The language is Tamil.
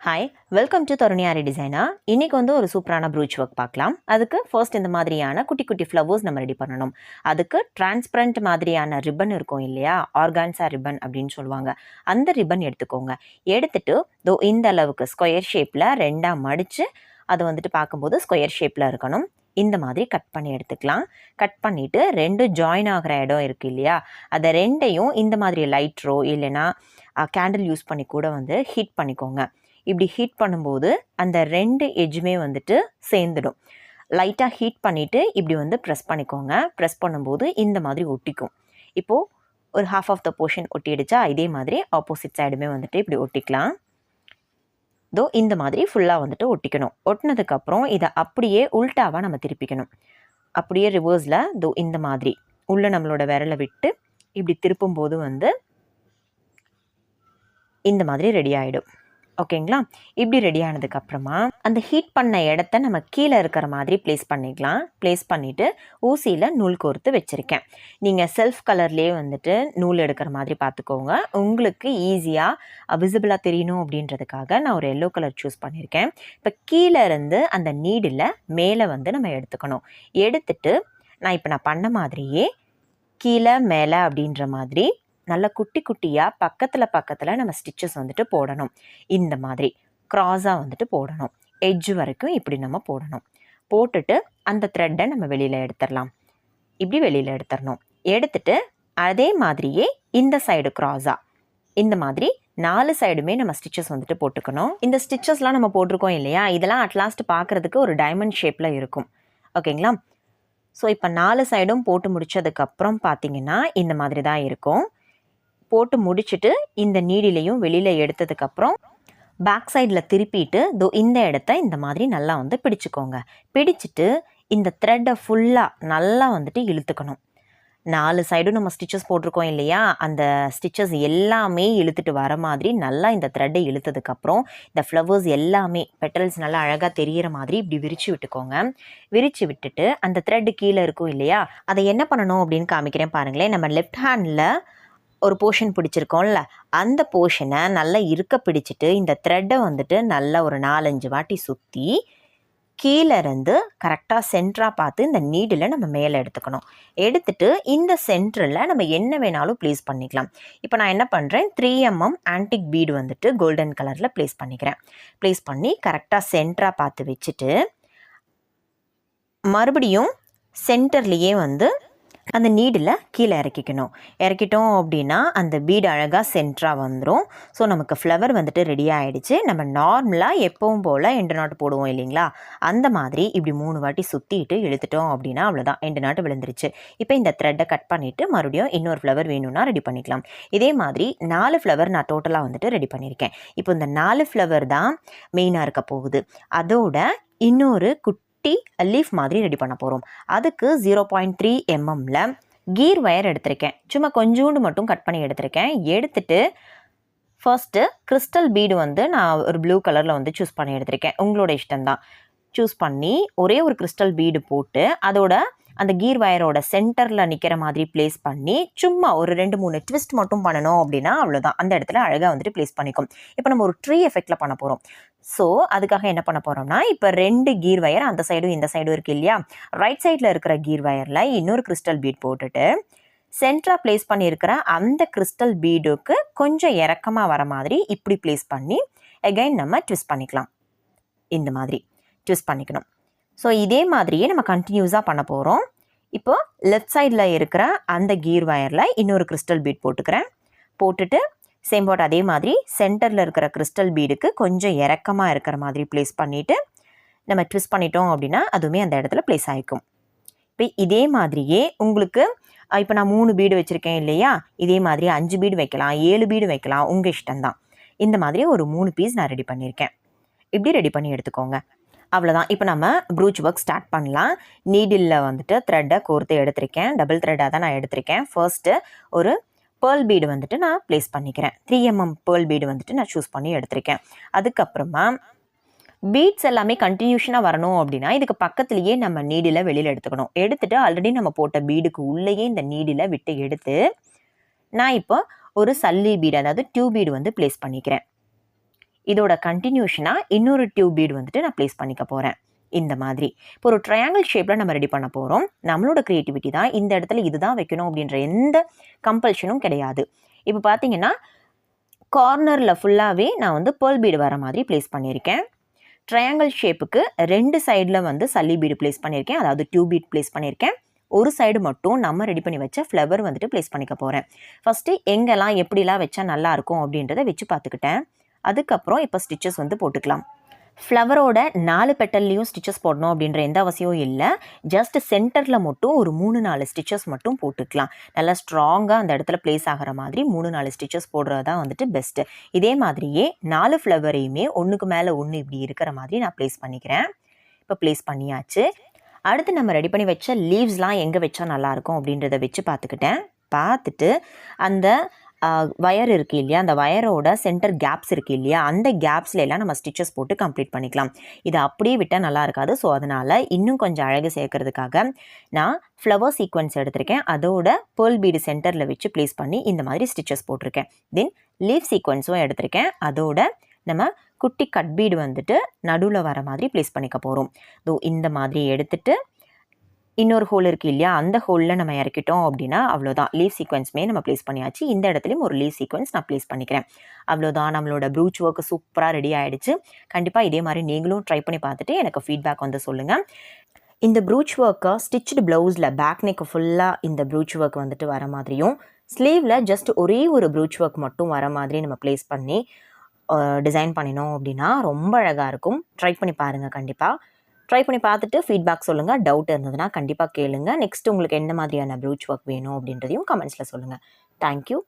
ஹாய், வெல்கம் டு தருணியாரி டிசைனர். இன்றைக்கி ஒரு சூப்பரான ப்ரூச் ஒர்க் பார்க்கலாம். அதுக்கு ஃபர்ஸ்ட் இந்த மாதிரியான குட்டி குட்டி ஃப்ளவர்ஸ் நம்ம ரெடி பண்ணணும். அதுக்கு டிரான்ஸ்பரண்ட் மாதிரியான ரிப்பன் இருக்கும் இல்லையா, ஆர்கான்சா ரிப்பன் அப்படின்னு சொல்லுவாங்க. அந்த ரிப்பன் எடுத்துக்கோங்க. எடுத்துட்டு இந்த அளவுக்கு ஸ்கொயர் ஷேப்பில் ரெண்டாக மடித்து அது பார்க்கும்போது ஸ்கொயர் ஷேப்பில் இருக்கணும். இந்த மாதிரி கட் பண்ணி எடுத்துக்கலாம். கட் பண்ணிவிட்டு ரெண்டு ஜாயின் ஆகிற இடம் இருக்குது இல்லையா, அதை ரெண்டையும் இந்த மாதிரி லைட்ரோ இல்லைன்னா கேண்டில் யூஸ் பண்ணி கூட ஹீட் பண்ணிக்கோங்க. இப்படி ஹீட் பண்ணும்போது அந்த ரெண்டு எட்ஜுமே சேர்ந்துடும். லைட்டாக ஹீட் பண்ணிவிட்டு இப்படி ப்ரெஸ் பண்ணிக்கோங்க. ப்ரெஸ் பண்ணும்போது இந்த மாதிரி ஒட்டிக்கும். இப்போது ஒரு ஹாஃப் ஆஃப் த போர்ஷன் ஒட்டிடுச்சா, இதே மாதிரி ஆப்போசிட் சைடுமே இப்படி ஒட்டிக்கலாம். இந்த மாதிரி ஃபுல்லாக ஒட்டிக்கணும். ஒட்டினதுக்கப்புறம் இதை அப்படியே உல்ட்டாவாக நம்ம திருப்பிக்கணும். அப்படியே ரிவர்ஸில் இந்த மாதிரி உள்ளே நம்மளோட விரலை விட்டு இப்படி திருப்பும்போது இந்த மாதிரி ரெடி ஆகிடும். ஓகேங்களா? இப்படி ரெடி ஆனதுக்கப்புறமா அந்த ஹீட் பண்ண இடத்த நம்ம கீழே இருக்கிற மாதிரி ப்ளேஸ் பண்ணிக்கலாம். ப்ளேஸ் பண்ணிவிட்டு ஊசியில் நூல் கோர்த்து வச்சுருக்கேன். நீங்கள் செல்ஃப் கலர்லேயே நூல் எடுக்கிற மாதிரி பார்த்துக்கோங்க. உங்களுக்கு ஈஸியாக விசிபிளாக தெரியணும் அப்படின்றதுக்காக நான் ஒரு எல்லோ கலர் சூஸ் பண்ணியிருக்கேன். இப்போ கீழே இருந்து அந்த நீடில் மேலே நம்ம எடுத்துக்கணும். எடுத்துட்டு நான் பண்ண மாதிரியே கீழே மேலே அப்படின்ற மாதிரி நல்ல குட்டி குட்டியாக பக்கத்தில் நம்ம ஸ்டிச்சஸ் போடணும். இந்த மாதிரி க்ராஸாக போடணும். எட்ஜ் வரைக்கும் இப்படி நம்ம போடணும். போட்டுட்டு அந்த த்ரெட்டை நம்ம வெளியில் எடுத்துடலாம். இப்படி வெளியில் எடுத்துடணும். எடுத்துட்டு அதே மாதிரியே இந்த சைடு க்ராஸாக இந்த மாதிரி 4 சைடுமே நம்ம ஸ்டிச்சஸ் போட்டுக்கணும். இந்த ஸ்டிச்சஸ்லாம் நம்ம போட்டிருக்கோம் இல்லையா, இதெல்லாம் அட்லாஸ்ட் பார்க்குறதுக்கு ஒரு டைமண்ட் ஷேப்பில் இருக்கும். ஓகேங்களா? ஸோ இப்போ 4 சைடும் போட்டு முடித்ததுக்கப்புறம் பார்த்தீங்கன்னா இந்த மாதிரி தான் இருக்கும். போட்டு முடிச்சுட்டு இந்த நீடிலையும் வெளியில் எடுத்ததுக்கப்புறம் பேக் சைடில் திருப்பிட்டு இந்த இடத்த இந்த மாதிரி நல்லா பிடிச்சிக்கோங்க. பிடிச்சிட்டு இந்த த்ரெட்டை ஃபுல்லாக நல்லா இழுத்துக்கணும். 4 சைடும் நம்ம ஸ்டிச்சஸ் போட்டிருக்கோம் இல்லையா, அந்த ஸ்டிச்சஸ் எல்லாமே இழுத்துட்டு வர மாதிரி நல்லா இந்த த்ரெட்டை இழுத்ததுக்கப்புறம் இந்த ஃப்ளவர்ஸ் எல்லாமே பெட்டல்ஸ் நல்லா அழகாக தெரிகிற மாதிரி இப்படி விரித்து விட்டுக்கோங்க. விரித்து விட்டுட்டு அந்த த்ரெட்டு கீழே இருக்கும் இல்லையா, அதை என்ன பண்ணணும் அப்படின்னு காமிக்கிறேன் பாருங்களேன். நம்ம லெஃப்ட் ஹேண்டில் ஒரு போர்ஷன் பிடிச்சிருக்கோம்ல, அந்த போர்ஷனை நல்லா இருக்க பிடிச்சிட்டு இந்த த்ரெட்டை நல்லா ஒரு 4-5 வாட்டி சுற்றி கீழே இருந்து கரெக்டாக சென்டராக பார்த்து இந்த நீடில் நம்ம மேலே எடுத்துக்கணும். எடுத்துட்டு இந்த சென்டரில் நம்ம என்ன வேணாலும் ப்ளேஸ் பண்ணிக்கலாம். இப்போ நான் என்ன பண்ணுறேன், 3mm ஆன்டிக் பீடு கோல்டன் கலரில் ப்ளேஸ் பண்ணிக்கிறேன். ப்ளேஸ் பண்ணி கரெக்டாக சென்டராக பார்த்து வச்சுட்டு மறுபடியும் சென்டர்லேயே அந்த நீடில் கீழே இறக்கிக்கணும். இறக்கிட்டோம் அப்படின்னா அந்த பீடு அழகாக சென்டராக வந்துடும். ஸோ நமக்கு ஃப்ளவர் ரெடி ஆகிடுச்சு. நம்ம நார்மலாக எப்பவும் போல் எண்டு நாட்டு போடுவோம் இல்லைங்களா, அந்த மாதிரி இப்படி 3 வாட்டி சுற்றிட்டு இழுத்துட்டோம் அப்படின்னா அவ்வளோதான், எண்டு நாட்டு விழுந்துருச்சு. இப்போ இந்த த்ரெட்டை கட் பண்ணிவிட்டு மறுபடியும் இன்னொரு ஃப்ளவர் வேணும்னா ரெடி பண்ணிக்கலாம். இதே மாதிரி 4 ஃப்ளவர் நான் டோட்டலாக ரெடி பண்ணியிருக்கேன். இப்போ இந்த 4 ஃப்ளவர் தான் மெயினாக இருக்க போகுது. அதோட இன்னொரு லீஃப் மாதிரி ரெடி பண்ண போகிறோம். அதுக்கு 0.3 mmல கீர் வயர் எடுத்திருக்கேன். சும்மா கொஞ்சோண்டு மட்டும் கட் பண்ணி எடுத்திருக்கேன். எடுத்துட்டு ஃபர்ஸ்ட்டு கிறிஸ்டல் பீடு நான் ஒரு ப்ளூ கலரில் சூஸ் பண்ணி எடுத்திருக்கேன். உங்களோட இஷ்டம்தான். சூஸ் பண்ணி ஒரே ஒரு கிறிஸ்டல் பீடு போட்டு அதோட அந்த கீர் வயரோட சென்டரில் நிற்கிற மாதிரி ப்ளேஸ் பண்ணி சும்மா ஒரு 2-3 ட்விஸ்ட் மட்டும் பண்ணணும் அப்படின்னா அவ்வளோதான், அந்த இடத்துல அழகாக ப்ளேஸ் பண்ணிக்கும். இப்போ நம்ம ஒரு ட்ரீ எஃபெக்டில் பண்ண போகிறோம். ஸோ அதுக்காக என்ன பண்ண போகிறோம்னா, இப்போ 2 கீர் வயர் அந்த சைடும் இந்த சைடும் இருக்குது இல்லையா, ரைட் சைடில் இருக்கிற கீர் வயரில் இன்னொரு கிறிஸ்டல் பீட் போட்டுட்டு சென்டராக ப்ளேஸ் பண்ணியிருக்கிற அந்த கிறிஸ்டல் பீடுக்கு கொஞ்சம் இறக்கமாக வர மாதிரி இப்படி ப்ளேஸ் பண்ணி அகைன் நம்ம ட்விஸ்ட் பண்ணிக்கலாம். இந்த மாதிரி ட்விஸ்ட் பண்ணிக்கணும். ஸோ இதே மாதிரியே நம்ம கண்டினியூஸாக பண்ண போகிறோம். இப்போ லெஃப்ட் சைடில் இருக்கிற அந்த கீர் வயரில் இன்னொரு கிறிஸ்டல் பீட் போட்டுக்கிறேன். போட்டுட்டு சேம் போட் அதே மாதிரி சென்டரில் இருக்கிற கிறிஸ்டல் பீடுக்கு கொஞ்சம் இறக்கமாக இருக்கிற மாதிரி ப்ளேஸ் பண்ணிவிட்டு நம்ம ட்விஸ்ட் பண்ணிட்டோம் அப்படின்னா அதுவுமே அந்த இடத்துல ப்ளேஸ் ஆகிக்கும். இப்போ இதே மாதிரியே உங்களுக்கு இப்போ நான் 3 பீடு வச்சுருக்கேன் இல்லையா, இதே மாதிரி 5 பீடு வைக்கலாம், 7 பீடு வைக்கலாம், உங்கள் இஷ்டம்தான். இந்த மாதிரி ஒரு 3 பீஸ் நான் ரெடி பண்ணியிருக்கேன். இப்படி ரெடி பண்ணி எடுத்துக்கோங்க. அவ்வளோதான். இப்போ நம்ம ப்ரூச் ஒர்க் ஸ்டார்ட் பண்ணலாம். நீடிலில் த்ரெட்டை கோர்த்து எடுத்திருக்கேன். டபுள் த்ரெட்டாக தான் நான் எடுத்திருக்கேன். ஃபர்ஸ்ட்டு ஒரு பேர்ல் பீடு நான் ப்ளேஸ் பண்ணிக்கிறேன். 3mm பேர்ல் பீடு நான் சூஸ் பண்ணி எடுத்திருக்கேன். அதுக்கப்புறமா பீட்ஸ் எல்லாமே கண்டினியூஷனாக வரணும் அப்படின்னா இதுக்கு பக்கத்துலேயே நம்ம நீடில் வெளியில் எடுத்துக்கணும். எடுத்துகிட்டு ஆல்ரெடி நம்ம போட்ட பீடுக்கு உள்ளேயே இந்த நீடில் விட்டு எடுத்து நான் இப்போ ஒரு சல்லி பீடு, அதாவது டியூப் பீடு ப்ளேஸ் பண்ணிக்கிறேன். இதோட கண்டினியூஷனாக இன்னொரு டியூப் பீடு வந்துட்டு நான் ப்ளேஸ் பண்ணிக்க போகிறேன். இந்த மாதிரி இப்போ ஒரு ட்ரையாங்கிள் ஷேப்பில் நம்ம ரெடி பண்ண போகிறோம். நம்மளோட க்ரியேட்டிவிட்டி தான். இந்த இடத்துல இதுதான் வைக்கணும் அப்படின்ற எந்த கம்பல்ஷனும் கிடையாது. இப்போ பார்த்தீங்கன்னா கார்னரில் ஃபுல்லாகவே நான் வந்து பேர்ல் பீடு வர மாதிரி ப்ளேஸ் பண்ணியிருக்கேன். ட்ரையாங்கிள் ஷேப்புக்கு 2 சைடில் வந்து சல்லி பீடு ப்ளேஸ் பண்ணியிருக்கேன், அதாவது டியூப் பீட் ப்ளேஸ் பண்ணியிருக்கேன். ஒரு சைடு மட்டும் நம்ம ரெடி பண்ணி வச்ச ஃப்ளவர் வந்துட்டு ப்ளேஸ் பண்ணிக்க போகிறேன். ஃபஸ்ட்டு எங்கெல்லாம் எப்படிலாம் வச்சா நல்லாயிருக்கும் அப்படின்றத வச்சு பார்த்துக்கிட்டேன். அதுக்கப்புறம் இப்போ ஸ்டிச்சஸ் வந்து போட்டுக்கலாம். ஃப்ளவரோட 4 பெட்டல்லையும் ஸ்டிச்சஸ் போடணும் அப்படின்ற எந்த அவசியம் இல்லை. ஜஸ்ட் சென்டரில் மட்டும் ஒரு 3-4 ஸ்டிச்சஸ் மட்டும் போட்டுக்கலாம். நல்லா ஸ்ட்ராங்காக அந்த இடத்துல ப்ளேஸ் ஆகிற மாதிரி 3-4 ஸ்டிச்சஸ் போடுறது தான் வந்துட்டு பெஸ்ட்டு. இதே மாதிரியே 4 ஃப்ளவரையுமே ஒன்றுக்கு மேலே ஒன்று இப்படி இருக்கிற மாதிரி நான் ப்ளேஸ் பண்ணிக்கிறேன். இப்போ ப்ளேஸ் பண்ணியாச்சு. அடுத்து நம்ம ரெடி பண்ணி வச்ச லீவ்ஸ்லாம் எங்கே வச்சா நல்லாயிருக்கும் அப்படின்றத வச்சு பார்த்துட்டு அந்த வயர் இருக்குது இல்லையா, அந்த வயரோட சென்டர் கேப்ஸ் இருக்குது இல்லையா, அந்த கேப்ஸில் எல்லாம் நம்ம ஸ்டிச்சஸ் போட்டு கம்ப்ளீட் பண்ணிக்கலாம். இதை அப்படியே விட்டால் நல்லா இருக்காது. ஸோ அதனால் இன்னும் கொஞ்சம் அழகு சேர்க்கறதுக்காக நான் ஃப்ளவர் சீக்வன்ஸ் எடுத்திருக்கேன். அதோட பேர்ல் பீடு சென்டரில் வச்சு ப்ளேஸ் பண்ணி இந்த மாதிரி ஸ்டிச்சஸ் போட்டிருக்கேன். தென் லீவ் சீக்வன்ஸும் எடுத்திருக்கேன். அதோட நம்ம குட்டி கட் பீடு வந்துட்டு நடுவில் வர மாதிரி ப்ளேஸ் பண்ணிக்க போகிறோம். இந்த மாதிரி எடுத்துட்டு இன்னொரு ஹோல் இருக்குது இல்லையா, அந்த ஹோலில் நம்ம இறக்கிட்டோம் அப்படின்னா அவ்வளோதான். லீவ் சீக்வன்ஸுமே நம்ம ப்ளேஸ் பண்ணியாச்சு. இந்த இடத்துலையும் ஒரு லீவ் சீக்வன்ஸ் நான் ப்ளேஸ் பண்ணிக்கிறேன். அவ்வளோதான், நம்மளோட ப்ரூச் ஒர்க்கு சூப்பராக ரெடி ஆகிடுச்சு. கண்டிப்பாக இதே மாதிரி நீங்களும் ட்ரை பண்ணி பார்த்துட்டு எனக்கு ஃபீட்பேக் வந்து சொல்லுங்கள். இந்த ப்ரூச் ஒர்க்கை ஸ்டிச்டு ப்ளவுஸில் பேக் நெக்கு ஃபுல்லாக இந்த ப்ரூச் ஒர்க் வந்துட்டு வர மாதிரியும், ஸ்லீவில் ஜஸ்ட் ஒரே ஒரு ப்ரூச் ஒர்க் மட்டும் வர மாதிரி நம்ம ப்ளேஸ் பண்ணி டிசைன் பண்ணினோம் அப்படின்னா ரொம்ப அழகாக இருக்கும். ட்ரை பண்ணி பாருங்கள். கண்டிப்பாக ட்ரை பண்ணி பார்த்துட்டு ஃபீட்பேக் சொல்லுங்கள். டவுட் இருந்ததுன்னா கண்டிப்பாக கேளுங்க. நெக்ஸ்ட் உங்களுக்கு எந்த மாதிரியான ப்ரூச் ஒர்க் வேணும் அப்படின்றதையும் கமெண்ட்ஸில் சொல்லுங்கள். தேங்க்யூ.